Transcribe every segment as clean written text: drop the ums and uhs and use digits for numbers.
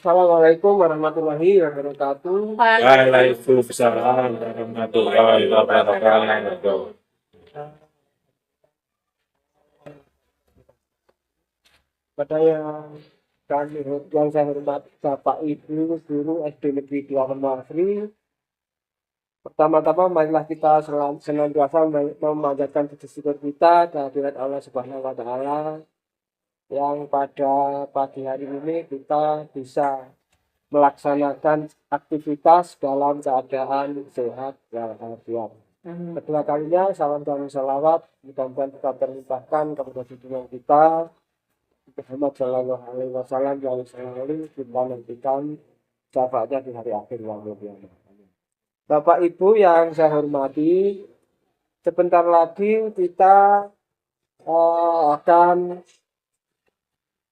Assalamualaikum warahmatullahi wabarakatuh. Waalaikumsalam warahmatullahi wabarakatuh. Pada yang saya hormati Bapak Ibu Guru SD Negeri 2 Kemafri. Pertama-tama marilah kita senantiasa memanjatkan puji syukur kita kehadirat Allah Subhanahu wa taala yang pada pagi hari ini kita bisa melaksanakan aktivitas dalam keadaan sehat walafiat. Kedua kalinya salam dan salawat mudah-mudahan kita terlimpahkan kepada junjungan kita Muhammad Shallallahu Alaihi Wasallam yang selalu kita nantikan syafaatnya di hari akhir yang mulia. Bapak Ibu yang saya hormati, sebentar lagi kita akan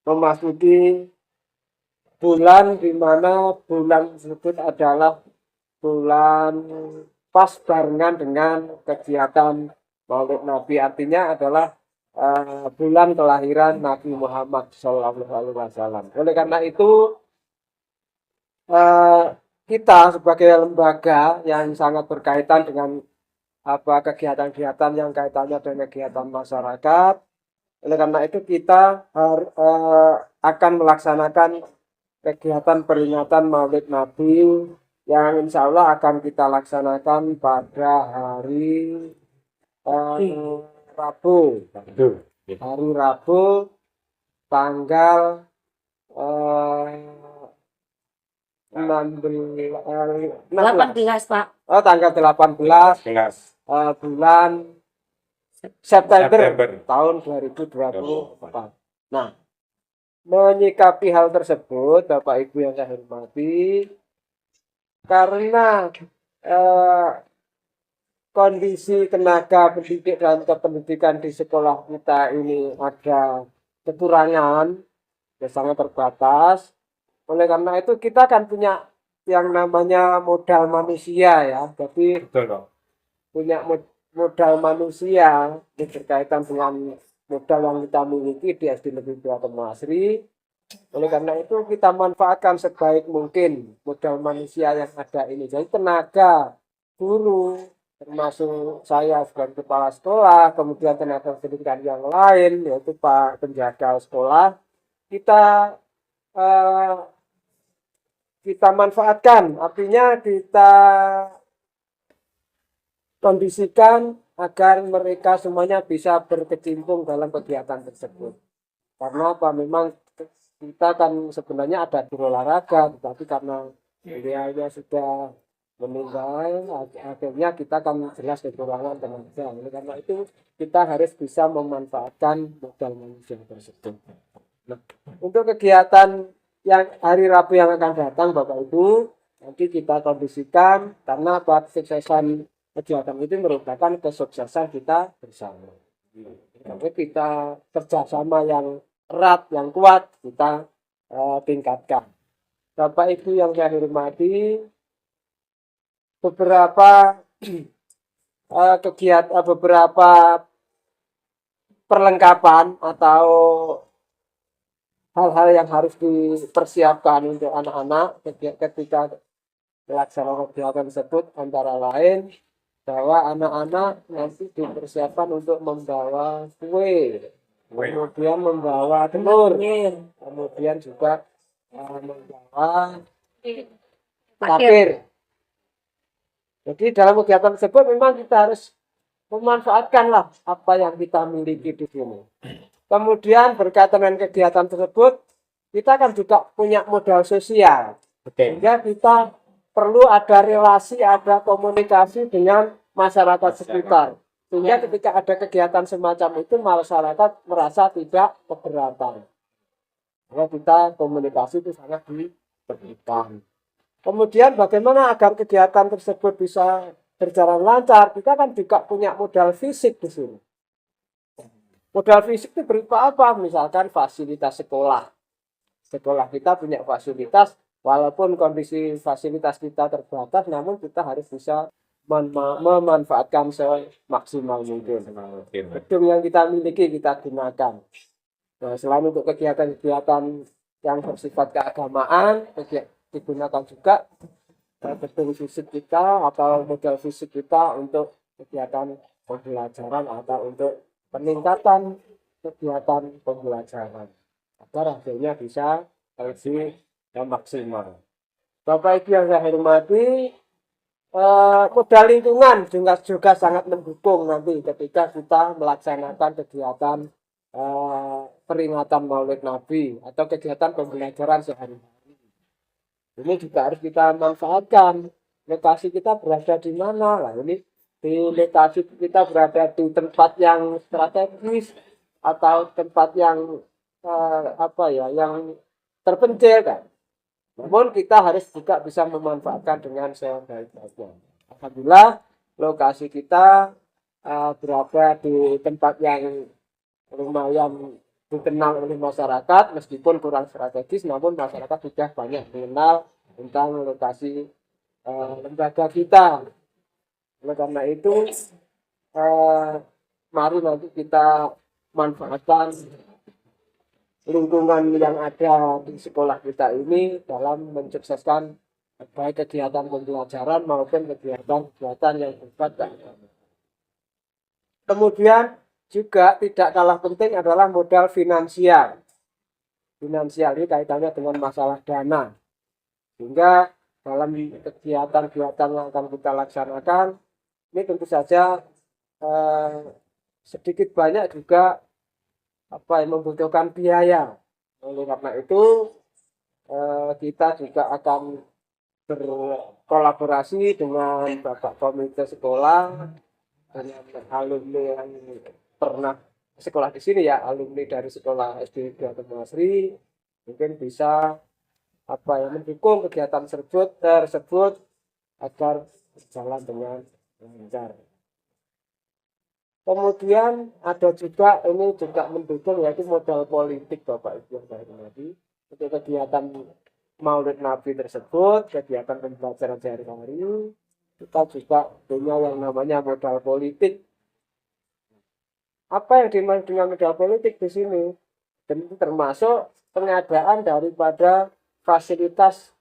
memasuki bulan di mana bulan tersebut adalah bulan pas barengan dengan kegiatan Maulid Nabi, artinya adalah bulan kelahiran Nabi Muhammad SAW. Oleh karena itu kita sebagai lembaga yang sangat berkaitan dengan kegiatan-kegiatan yang kaitannya dengan kegiatan masyarakat. Oleh karena itu kita akan melaksanakan kegiatan peringatan Maulid Nabi yang insya Allah akan kita laksanakan pada hari Rabu. Hari Rabu tanggal 18 Pak. tanggal 18 bulan September tahun 2024. Nah, menyikapi hal tersebut, Bapak Ibu yang saya hormati, karena kondisi tenaga pendidik dan kependidikan di sekolah kita ini ada kekurangan, ya sangat terbatas. Oleh karena itu kita kan punya yang namanya modal manusia ya, jadi punya modal manusia berkaitan dengan modal yang kita miliki di SD Negeri 2 Kemafri. Oleh karena itu kita manfaatkan sebaik mungkin modal manusia yang ada ini. Jadi tenaga guru, termasuk saya sebagai kepala sekolah, kemudian tenaga pendidikan yang lain, yaitu Pak penjaga sekolah, kita manfaatkan, artinya kita kondisikan agar mereka semuanya bisa berkecimpung dalam kegiatan tersebut. Karena memang kita kan sebenarnya ada guru olahraga, tetapi karena beliaunya sudah meninggal, akhirnya kita kan jelas kekurangan tenaga. Oleh karena itu kita harus bisa memanfaatkan modal manusia tersebut. Nah, untuk kegiatan yang hari Rabu yang akan datang, Bapak Ibu, nanti kita kondisikan karena kesuksesan kegiatan itu merupakan kesuksesan kita bersama. Jadi kita kerjasama yang erat, yang kuat kita tingkatkan. Bapak Ibu yang saya hormati, beberapa kegiatan, beberapa perlengkapan atau hal-hal yang harus dipersiapkan untuk anak-anak ketika melaksanakan kegiatan tersebut, antara lain bahwa anak-anak nanti dipersiapkan untuk membawa kue, kemudian membawa telur, kemudian juga membawa takir. Jadi dalam kegiatan tersebut memang kita harus memanfaatkanlah apa yang kita miliki di sini. Kemudian berkaitan dengan kegiatan tersebut, kita kan juga punya modal sosial. Sehingga kita perlu ada relasi, ada komunikasi dengan masyarakat sekitar. Sehingga ketika ada kegiatan semacam itu, masyarakat merasa tidak keberatan. Kalau kita komunikasi itu sangat diperlukan. Kemudian bagaimana agar kegiatan tersebut bisa berjalan lancar? Kita kan juga punya modal fisik di sini. Modal fisik itu berupa apa? Misalkan fasilitas sekolah. Sekolah kita punya fasilitas, walaupun kondisi fasilitas kita terbatas, namun kita harus bisa memanfaatkan semaksimal mungkin. Gedung yang kita miliki kita gunakan. Nah, selain untuk kegiatan-kegiatan yang bersifat keagamaan digunakan juga gedung fisik kita atau modal fisik kita untuk kegiatan pembelajaran atau untuk peningkatan kegiatan pembelajaran agar hasilnya bisa lebih maksimal. Bapak Ibu yang saya hormati, modal lingkungan juga sangat mendukung nanti ketika kita melaksanakan kegiatan peringatan Maulid Nabi atau kegiatan pembelajaran sehari-hari. Ini juga harus kita manfaatkan. Lokasi kita berada di mana? Lah ini di lokasi kita berada di tempat yang strategis atau tempat yang yang terpencil kan. Namun kita harus juga bisa memanfaatkan dengan sebaik-baiknya. Alhamdulillah lokasi kita berada di tempat yang lumayan dikenal oleh masyarakat, meskipun kurang strategis, namun masyarakat sudah banyak mengenal tentang lokasi lembaga kita. Oleh karena itu, mari nanti kita manfaatkan lingkungan yang ada di sekolah kita ini dalam mensukseskan baik kegiatan pembelajaran maupun kegiatan yang bersifat keagamaan. Kemudian juga tidak kalah penting adalah modal finansial. Finansial ini kaitannya dengan masalah dana. Sehingga dalam kegiatan-kegiatan yang akan kita laksanakan, ini tentu saja sedikit banyak juga membutuhkan biaya. Oleh karena itu kita juga akan berkolaborasi dengan Bapak Komite Sekolah, dengan alumni yang pernah sekolah di sini ya, alumni dari sekolah SD Dharma Sri, mungkin bisa mendukung kegiatan tersebut agar berjalan dengan lancar. Kemudian ada juga ini juga mendukung yaitu modal politik Bapak Ibu yang saya hormati. Untuk kegiatan Maulid Nabi tersebut, kegiatan pembelajaran sehari-hari, kita juga punya yang namanya modal politik. Apa yang dimaksud dengan modal politik di sini? Tentu termasuk pengadaan daripada fasilitas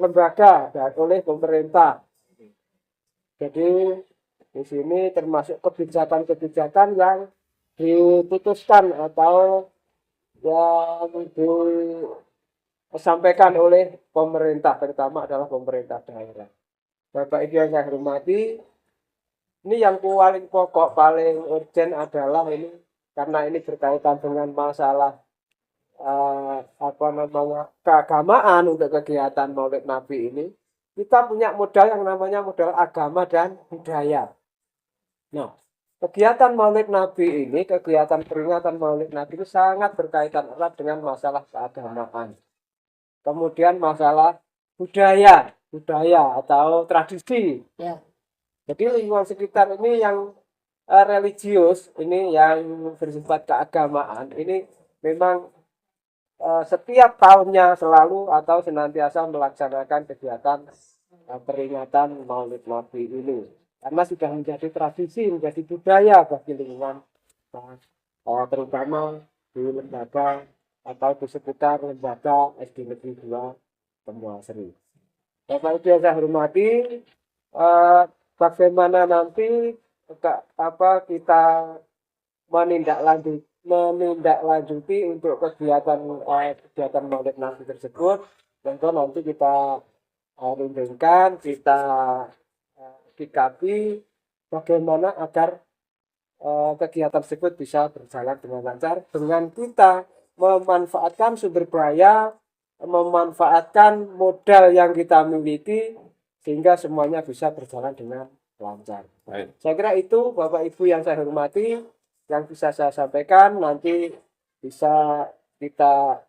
lembaga oleh pemerintah. Jadi di sini termasuk kebijakan-kebijakan yang diputuskan atau yang disampaikan oleh pemerintah, terutama adalah pemerintah daerah. Bapak Ibu yang saya hormati, ini yang paling pokok, paling urgent adalah ini karena ini berkaitan dengan masalah keagamaan untuk kegiatan Maulid Nabi ini. Kita punya modal yang namanya modal agama dan budaya. Nah, kegiatan Maulid Nabi ini, kegiatan peringatan Maulid Nabi itu sangat berkaitan erat dengan masalah keagamaan. Kemudian masalah budaya atau tradisi. Ya. Jadi lingkungan sekitar ini yang religius, ini yang bersifat keagamaan, ini memang setiap tahunnya selalu atau senantiasa melaksanakan kegiatan peringatan Maulid Nabi ini. Karena sudah menjadi tradisi, menjadi budaya bagi lingkungan, terutama di lembaga atau di sekitar lembaga SD Negeri 2 Temuan Sri. Bapak Ibu yang saya hormati, bagaimana nanti kita menindaklanjuti untuk kegiatan Maulid Nabi tersebut, tentu nanti kita rundingkan, kita sikapi bagaimana agar kegiatan tersebut bisa berjalan dengan lancar dengan kita memanfaatkan sumber daya, memanfaatkan modal yang kita miliki sehingga semuanya bisa berjalan dengan lancar. Baik. Saya kira itu Bapak Ibu yang saya hormati yang bisa saya sampaikan. Nanti bisa kita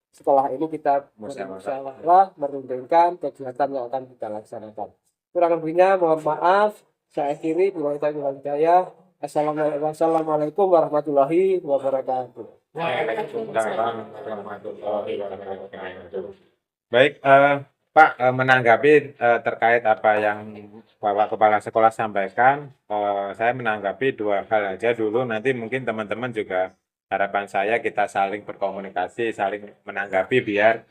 setelah ini kita berusaha merundingkan kegiatan yang akan kita laksanakan. Kurang lebihnya mohon maaf. Saya akhiri hidayah. Assalamualaikum warahmatullahi wabarakatuh. Waalaikumsalam warahmatullahi wabarakatuh. Baik, Pak, menanggapi terkait apa yang Bapak Kepala Sekolah sampaikan, saya menanggapi dua hal aja dulu. Nanti mungkin teman-teman juga harapan saya kita saling berkomunikasi, saling menanggapi biar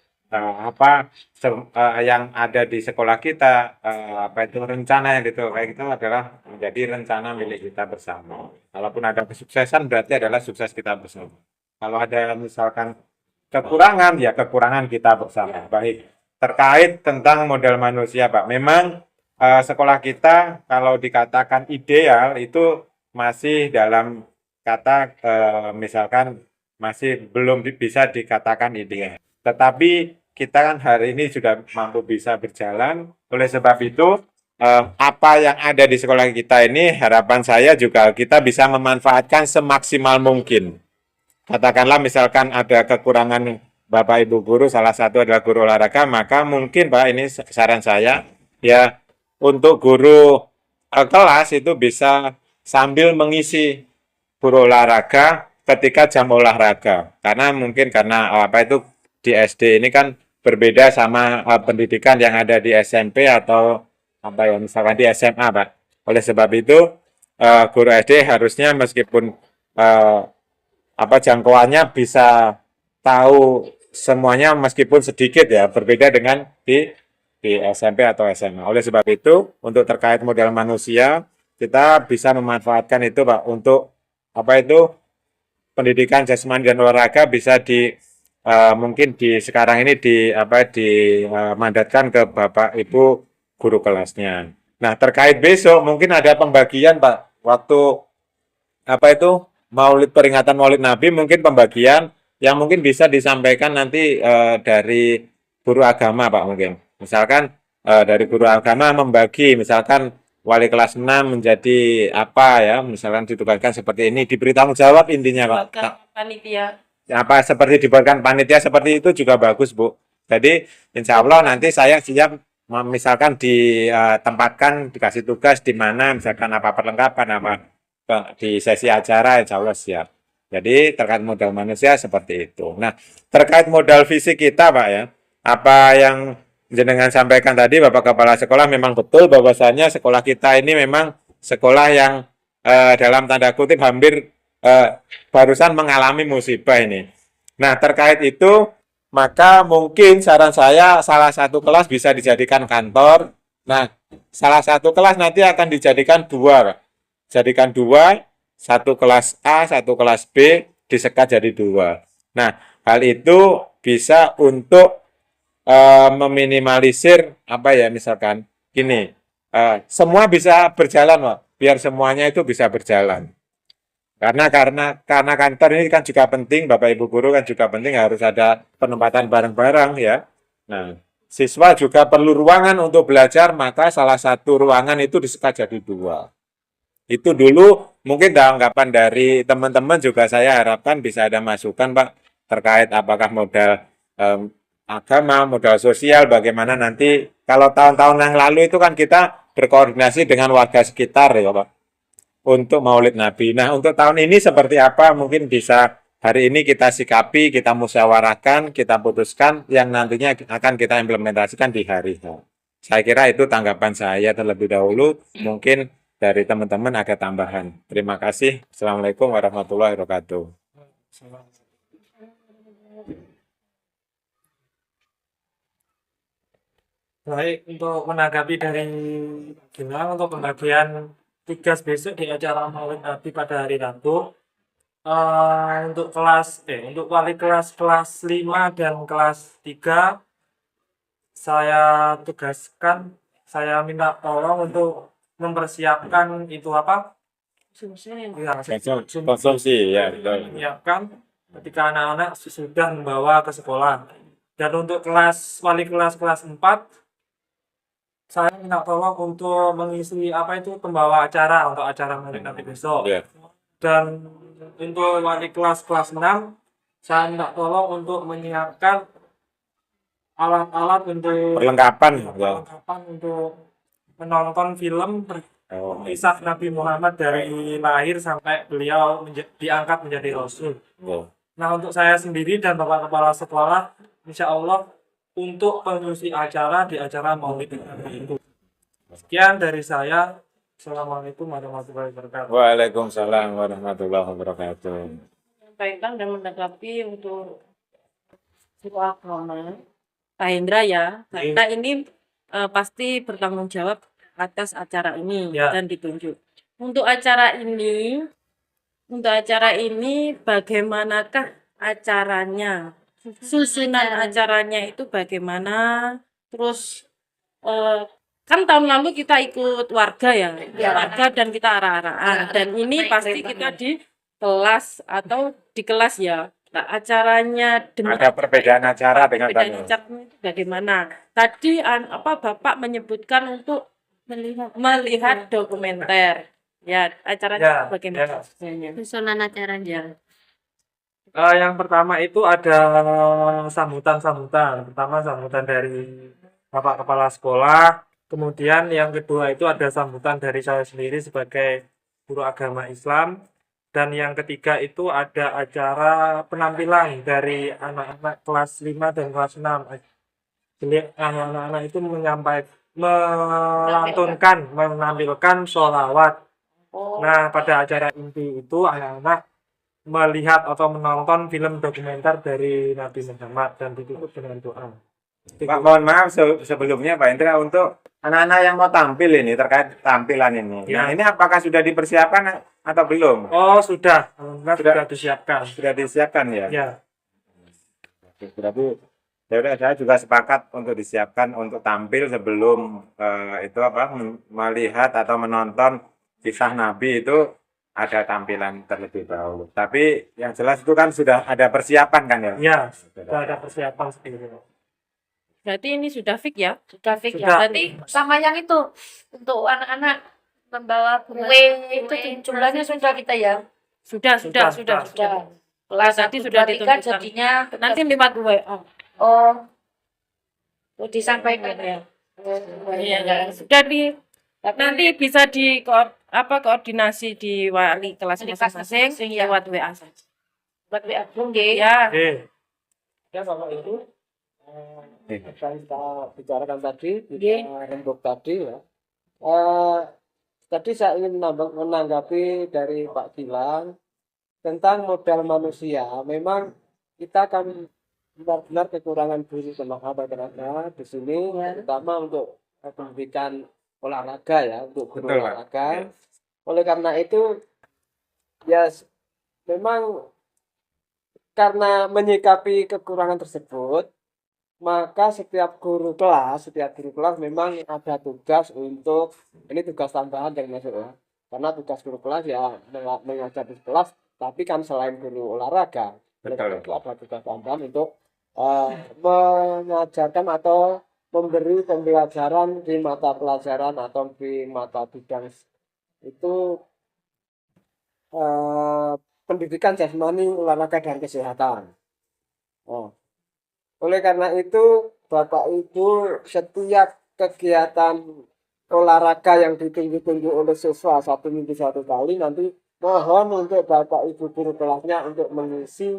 yang ada di sekolah kita, apa itu rencana yang gitu kayak gitu adalah menjadi rencana milik kita bersama. Kalaupun ada kesuksesan berarti adalah sukses kita bersama. Kalau ada misalkan kekurangan ya kekurangan kita bersama. Baik, terkait tentang modal manusia, Pak. Memang sekolah kita kalau dikatakan ideal itu masih dalam kata misalkan masih belum bisa dikatakan ideal. Tetapi kita kan hari ini sudah mampu bisa berjalan. Oleh sebab itu, apa yang ada di sekolah kita ini, harapan saya juga kita bisa memanfaatkan semaksimal mungkin. Katakanlah misalkan ada kekurangan Bapak Ibu guru, salah satu adalah guru olahraga, maka mungkin Pak ini saran saya, ya untuk guru kelas itu bisa sambil mengisi guru olahraga ketika jam olahraga. Karena mungkin karena apa itu di SD ini kan berbeda sama pendidikan yang ada di SMP atau apa ya misalkan di SMA, Pak. Oleh sebab itu guru SD harusnya meskipun apa jangkauannya bisa tahu semuanya meskipun sedikit ya, berbeda dengan di SMP atau SMA. Oleh sebab itu, untuk terkait modal manusia, kita bisa memanfaatkan itu, Pak, untuk apa itu pendidikan jasmani dan olahraga bisa mungkin di sekarang ini dimandatkan ke Bapak Ibu guru kelasnya. Nah, terkait besok mungkin ada pembagian, Pak, waktu apa itu peringatan Maulid Nabi mungkin pembagian yang mungkin bisa disampaikan nanti dari guru agama, Pak, mungkin. Misalkan dari guru agama membagi misalkan wali kelas 6 menjadi apa ya, misalkan ditugaskan seperti ini, diberi tanggung jawab intinya, Pak. Panitia. Apa seperti dibuatkan panitia seperti itu juga bagus, Bu. Jadi insya Allah nanti saya siap misalkan ditempatkan dikasih tugas di mana misalkan apa perlengkapan apa di sesi acara insya Allah siap. Jadi terkait modal manusia seperti itu. Nah, terkait modal fisik kita, Pak ya, apa yang jenengan sampaikan tadi Bapak Kepala Sekolah memang betul bahwasanya sekolah kita ini memang sekolah yang dalam tanda kutip hampir barusan mengalami musibah ini. Nah, terkait itu maka mungkin saran saya salah satu kelas bisa dijadikan kantor. Nah, salah satu kelas nanti akan dijadikan dua, Pak. Jadikan dua, satu kelas A, satu kelas B, disekat jadi dua. Nah, hal itu bisa untuk meminimalisir apa ya misalkan gini, semua bisa berjalan, Pak. Biar semuanya itu bisa berjalan. Karena kantor ini kan juga penting, Bapak Ibu guru kan juga penting harus ada penempatan bareng-bareng ya. Nah, siswa juga perlu ruangan untuk belajar, maka salah satu ruangan itu disekat jadi dua. Itu dulu mungkin tanggapan dari teman-teman juga saya harapkan bisa ada masukan, Pak, terkait apakah modal agama, modal sosial, bagaimana nanti kalau tahun-tahun yang lalu itu kan kita berkoordinasi dengan warga sekitar ya, Pak, untuk Maulid Nabi. Nah, untuk tahun ini seperti apa mungkin bisa hari ini kita sikapi, kita musyawarahkan, kita putuskan yang nantinya akan kita implementasikan di hari H. Saya kira itu tanggapan saya terlebih dahulu. Mungkin dari teman-teman ada tambahan. Terima kasih. Assalamualaikum warahmatullahi wabarakatuh. Baik, untuk menanggapi dari Gilang untuk pembagian tugas besok di acara Maulid Nabi pada hari Rabu, untuk wali kelas 5 dan kelas 3 saya tugaskan, saya minta tolong untuk mempersiapkan itu apa? Konsumsi ya, betul. Menyiapkan ketika anak-anak sudah membawa ke sekolah. Dan untuk wali kelas 4 saya minta tolong untuk mengisi apa itu pembawa acara untuk acara Maulid Nabi besok. Ya. Dan untuk wali kelas 6 saya minta tolong untuk menyiapkan alat-alat untuk Perlengkapan ya. perlengkapan untuk menonton film Oh, kisah Nabi Muhammad dari lahir sampai beliau diangkat menjadi Rasul. oh. Nah, untuk saya sendiri dan Bapak Kepala Sekolah, insya Allah untuk pengisi acara di acara Maulid Nabi itu. Sekian dari saya. Assalamualaikum warahmatullahi wabarakatuh. Waalaikumsalam warahmatullahi wabarakatuh. menyampaikan dan menanggapi untuk guru agama Pak Hendra ya, karena ini pasti bertanggung jawab atas acara ini Ya. dan ditunjuk. Untuk acara ini bagaimanakah acaranya? Susunan acaranya itu bagaimana? Terus kan tahun lalu kita ikut warga ya, warga dan kita arah-arahan. Dan ini pasti kita di kelas atau di kelas ya. Nah, acaranya Ada perbedaan acara dengan perbedaan tahun lalu. acaranya itu bagaimana? Tadi Bapak menyebutkan untuk melihat dokumenter. Ya, acaranya Ya, bagaimana? ya. Susunan acaranya. Yang pertama itu ada sambutan-sambutan. Pertama sambutan dari Bapak Kepala Sekolah. Kemudian yang kedua itu ada sambutan dari saya sendiri sebagai guru agama Islam. Dan yang ketiga itu ada acara penampilan dari anak-anak kelas 5 dan kelas 6. Jadi anak-anak itu menampilkan sholawat. Nah, pada acara inti itu anak-anak melihat atau menonton film dokumenter dari Nabi Muhammad dan ditutup dengan doa. Pak, mohon maaf sebelumnya Pak Indra, untuk anak-anak yang mau tampil ini terkait tampilan ini. Ya. Nah, ini apakah sudah dipersiapkan atau belum? Oh, sudah. Sudah disiapkan. Sudah disiapkan ya? Ya. Oke, berarti ya udah, saya juga sepakat untuk disiapkan untuk tampil sebelum melihat atau menonton kisah Nabi itu ada tampilan terlebih dahulu. Tapi yang jelas itu kan sudah ada persiapan kan ya? Ya, sudah ada persiapan seperti itu. Berarti ini sudah fix ya? Sudah fix ya. Sudah. Berarti sama yang itu untuk anak-anak membawa kue itu jumlahnya sudah kita ya. Sudah. Kelas Tadi 1, sudah 2, 3 ditentukan. jadinya Nanti lewat WA. oh disampaikan ya. Iya, sudah nanti bisa koordinasi di wali kelas Di kelas masing-masing masing-masing, ya. lewat WA saja. Buat WA belum nggih. Ya, Ya kalau itu apa yang kita bicarakan tadi, Oke. kita rembuk tadi ya. Tadi saya ingin menanggapi dari Pak Gilang tentang modal manusia. Memang kita kan benar-benar kekurangan guru tenaga di sini, Ya. terutama untuk pendidikan olahraga ya, untuk guru Betul, Pak. olahraga. Ya. Oleh karena itu, ya memang karena menyikapi kekurangan tersebut, maka setiap guru kelas memang ada tugas untuk, ini tugas tambahan yang masuk ya. Karena tugas guru kelas ya mengajar di kelas, tapi kan selain guru olahraga, Betul. itu ada tugas tambahan untuk mengajarkan atau memberi pembelajaran di mata pelajaran atau di mata bidang itu pendidikan jasmani, olahraga dan kesehatan. Oleh karena itu, Bapak Ibu, setiap kegiatan olahraga yang ditunjuk oleh siswa 1 minggu 1 kali, nanti mohon untuk Bapak Ibu guru kelasnya untuk mengisi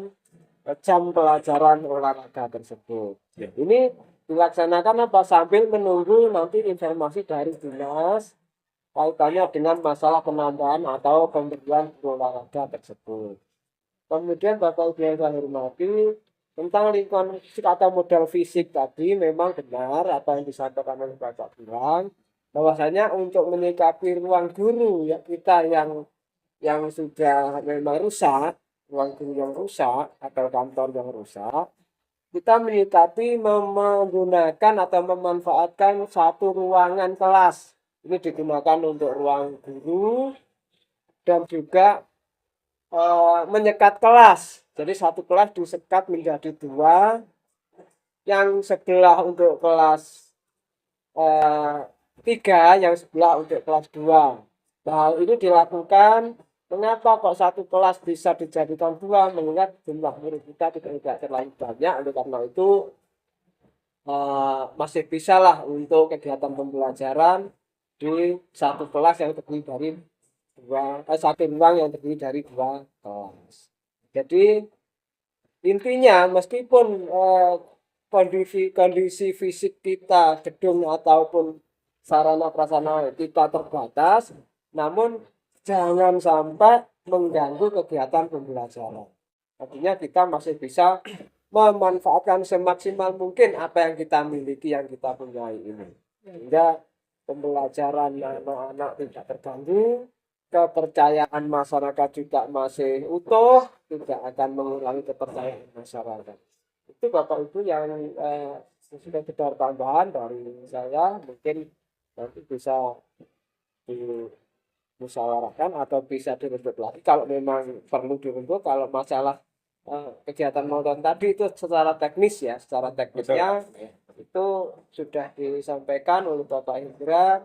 jam pelajaran olahraga tersebut. Ya. Ini dilaksanakan sambil menunggu nanti informasi dari dinas kaitannya dengan masalah penambahan atau pemberian guru olahraga tersebut. Kemudian Bapak Ibu yang saya hormati, tentang lingkungan fisik atau modal fisik tadi memang benar apa yang disampaikan oleh Bapak Gilang, bahwasanya untuk menyikapi ruang guru ya kita yang sudah memang rusak, ruang guru yang rusak atau kantor yang rusak, kita menyikapi menggunakan atau memanfaatkan satu ruangan kelas. Ini digunakan untuk ruang guru dan juga menyekat kelas. Jadi satu kelas disekat menjadi 2, yang sebelah untuk kelas 3, yang sebelah untuk kelas 2. Hal ini dilakukan, mengapa kok satu kelas bisa dijadikan 2, mengingat jumlah murid kita tidak terlalu banyak. Oleh karena itu masih bisa lah untuk kegiatan pembelajaran di satu kelas yang terdiri dari satu ruang yang terdiri dari 2 kelas. Jadi intinya meskipun kondisi fisik kita, gedung ataupun sarana prasarana kita terbatas, namun jangan sampai mengganggu kegiatan pembelajaran. Artinya kita masih bisa memanfaatkan semaksimal mungkin apa yang kita miliki, yang kita punyai ini. Sehingga pembelajaran anak-anak tidak terganggu, kepercayaan masyarakat juga masih utuh, tidak akan mengurangi kepercayaan masyarakat. Itu Bapak Ibu yang sudah sekedar tambahan dari saya, mungkin nanti bisa dimusyawarahkan atau bisa dirembuk lagi kalau memang perlu dirembuk. Kalau masalah kegiatan motor tadi itu secara teknis ya, secara teknisnya itu sudah disampaikan oleh Bapak Indra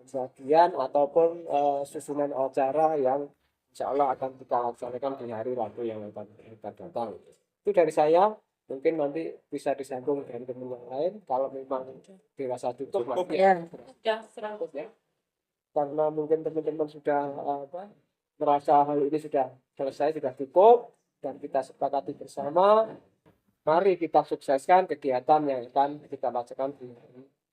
bagian ataupun susunan acara yang insya Allah akan kita laksanakan di hari Rabu yang akan datang. Itu dari saya. Mungkin nanti bisa disambung dengan teman yang lain. Kalau memang dirasa cukup, nanti Ya, sudah serang. ya. Karena mungkin teman-teman sudah merasa hal ini sudah selesai, sudah cukup, dan kita sepakati bersama. Mari kita sukseskan kegiatan yang akan kita laksanakan di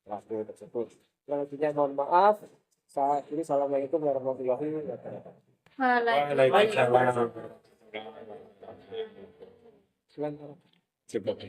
Rabu tersebut. Selanjutnya mohon maaf. Saat ini assalamualaikum warahmatullahi wabarakatuh. Waalaikumsalam. Waalaikumsalam. Silakan. Coba.